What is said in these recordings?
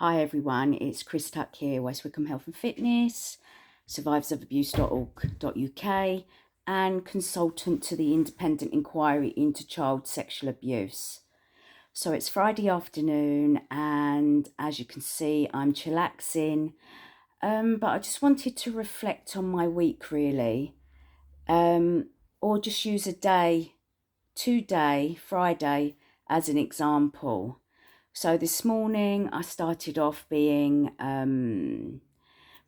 Hi everyone, it's Chris Tuck here, West Wickham Health and Fitness, survivorsofabuse.org.uk and consultant to the Independent Inquiry into Child Sexual Abuse. So it's Friday afternoon and as you can see I'm chillaxing, but I just wanted to reflect on my week really, or just use a day, today, Friday, as an example. So this morning I started off being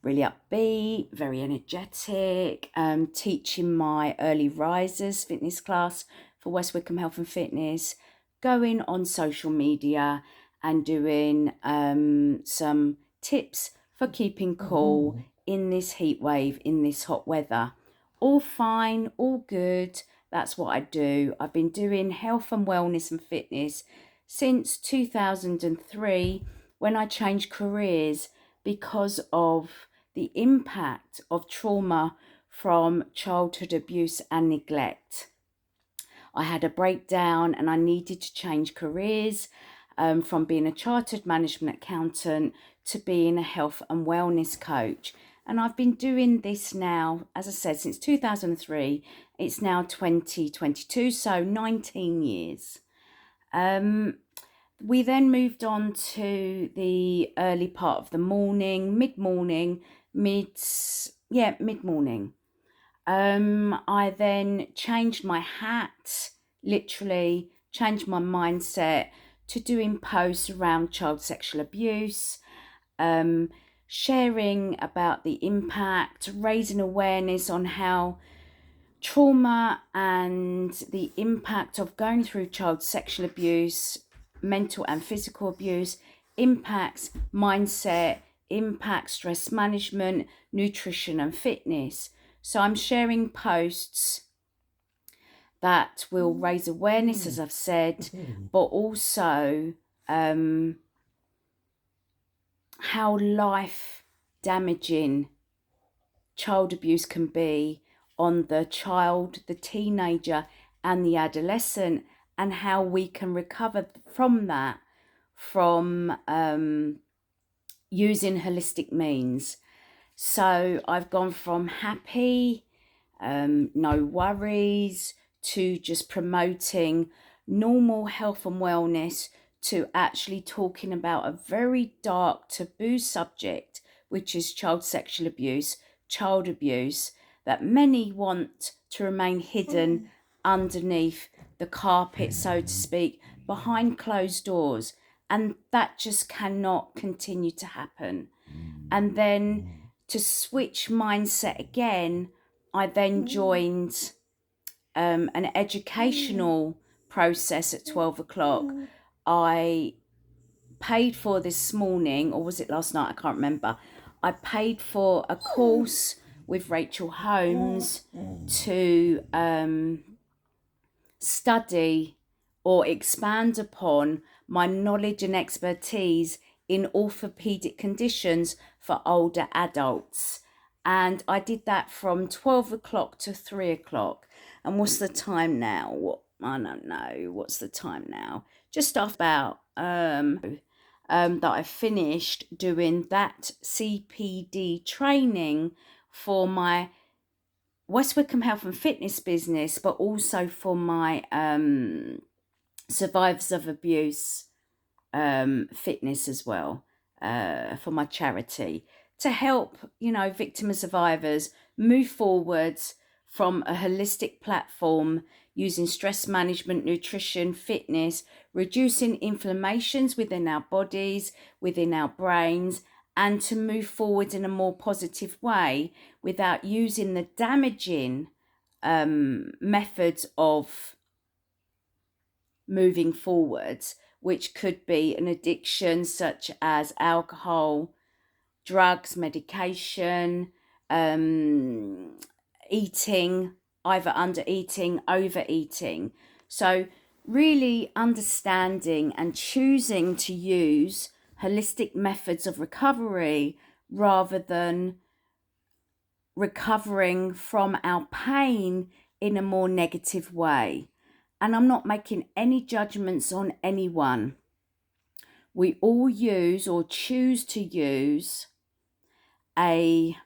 really upbeat, very energetic, teaching my early risers fitness class for West Wickham Health and Fitness, going on social media and doing some tips for keeping cool in this heat wave, in this hot weather. All fine, all good. That's what I do. I've been doing health and wellness and fitness since 2003 when I changed careers because of the impact of trauma from childhood abuse and neglect. I had a breakdown and I needed to change careers from being a chartered management accountant to being a health and wellness coach. And I've been doing this now, as I said, since 2003. It's now 2022, so 19 years. We then moved on to the early part of the morning, mid-morning. I then changed my hat, literally changed my mindset to doing posts around child sexual abuse, sharing about the impact, raising awareness on how trauma and the impact of going through child sexual abuse, mental and physical abuse, impacts mindset, impacts stress management, nutrition and fitness. So I'm sharing posts that will raise awareness, as I've said, but also how life damaging child abuse can be on the child, the teenager and the adolescent, and how we can recover from that from using holistic means. So I've gone from happy, no worries, to just promoting normal health and wellness, to actually talking about a very dark taboo subject, which is child sexual abuse, child abuse, that many want to remain hidden underneath the carpet, so to speak, behind closed doors. And that just cannot continue to happen. And then to switch mindset again, I then joined an educational process at 12 o'clock. I paid for this morning, or was it last night? I can't remember. I paid for a course with Rachel Holmes to study or expand upon my knowledge and expertise in orthopedic conditions for older adults. And I did that from 12 o'clock to 3 o'clock. And what's the time now? I don't know. What's the time now? Just about that I finished doing that CPD training for my West Wickham Health and Fitness business, but also for my Survivors of Abuse fitness as well, for my charity, to help, victim and survivors move forwards from a holistic platform using stress management, nutrition, fitness, reducing inflammations within our bodies, within our brains, and to move forward in a more positive way without using the damaging methods of moving forwards, which could be an addiction such as alcohol, drugs, medication, eating, either under eating, overeating. So really understanding and choosing to use holistic methods of recovery rather than recovering from our pain in a more negative way. And I'm not making any judgments on anyone. We all use or choose to use a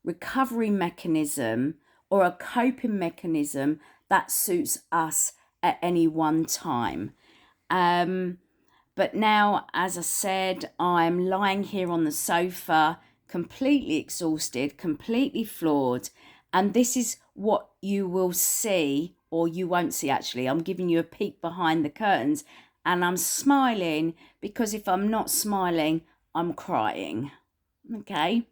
recovery mechanism or a coping mechanism that suits us at any one time. But now, as I said, I'm lying here on the sofa, completely exhausted, completely floored. And this is what you will see, or you won't see actually. I'm giving you a peek behind the curtains, and I'm smiling because if I'm not smiling, I'm crying. Okay.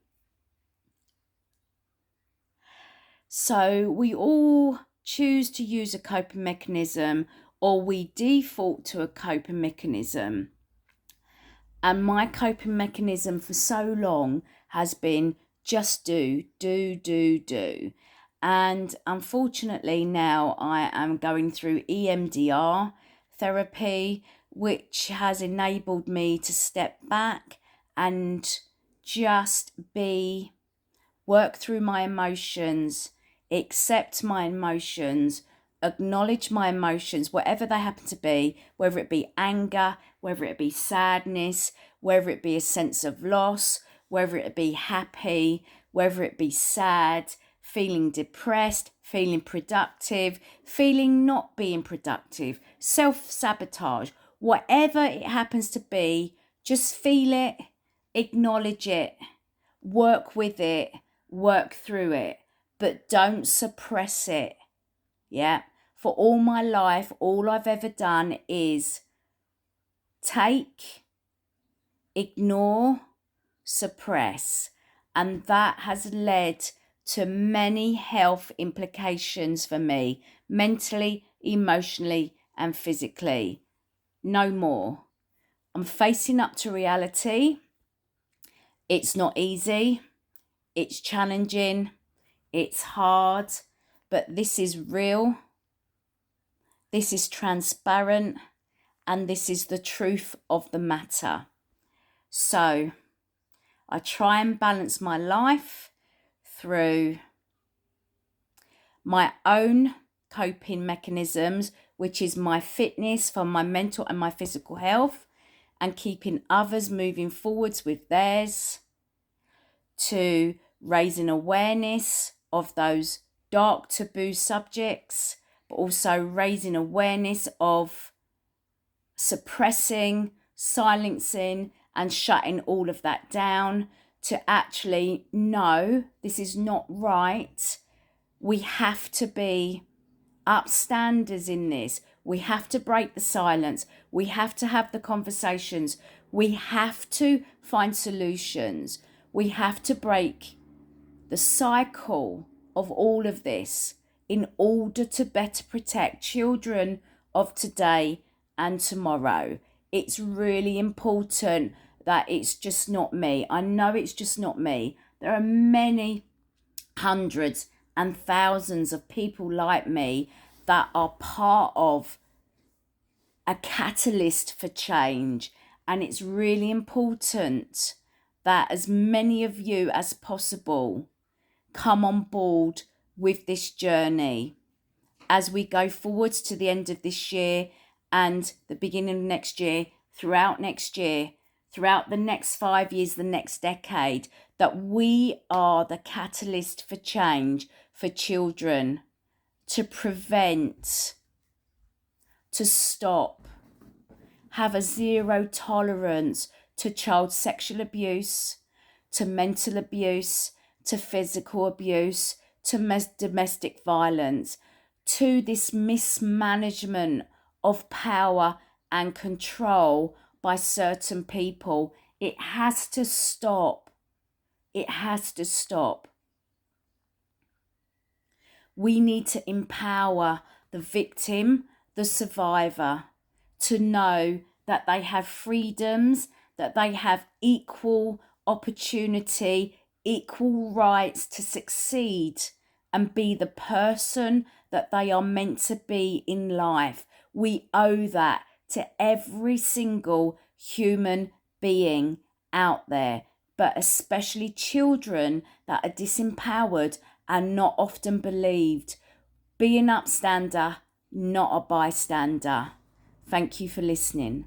So we all choose to use a coping mechanism, or we default to a coping mechanism. And my coping mechanism for so long has been just do. And unfortunately, now I am going through EMDR therapy, which has enabled me to step back and just work through my emotions, accept my emotions, acknowledge my emotions, whatever they happen to be, whether it be anger, whether it be sadness, whether it be a sense of loss, whether it be happy, whether it be sad, feeling depressed, feeling productive, feeling not being productive, self-sabotage, whatever it happens to be, just feel it, acknowledge it, work with it, work through it, but don't suppress it. Yeah. For all my life, all I've ever done is take, ignore, suppress. And that has led to many health implications for me, mentally, emotionally, and physically. No more. I'm facing up to reality. It's not easy. It's challenging. It's hard. But this is real. This is transparent. And this is the truth of the matter. So I try and balance my life through my own coping mechanisms, which is my fitness for my mental and my physical health, and keeping others moving forwards with theirs, to raising awareness of those dark taboo subjects, but also raising awareness of suppressing, silencing, and shutting all of that down, to actually know this is not right. We have to be upstanders in this. We have to break the silence. We have to have the conversations. We have to find solutions. We have to break the cycle of all of this in order to better protect children of today and tomorrow. It's really important that it's just not me. I know it's just not me. There are many hundreds and thousands of people like me that are part of a catalyst for change. And it's really important that as many of you as possible come on board with this journey as we go forwards to the end of this year and the beginning of next year, throughout the next 5 years, the next decade, that we are the catalyst for change for children, to prevent, to stop, have a zero tolerance to child sexual abuse, to mental abuse, to physical abuse, to domestic violence, to this mismanagement of power and control by certain people. It has to stop. It has to stop. We need to empower the victim, the survivor, to know that they have freedoms, that they have equal opportunity, equal rights to succeed and be the person that they are meant to be in life. We owe that to every single human being out there, but especially children that are disempowered and not often believed. Be an upstander, not a bystander. Thank you for listening.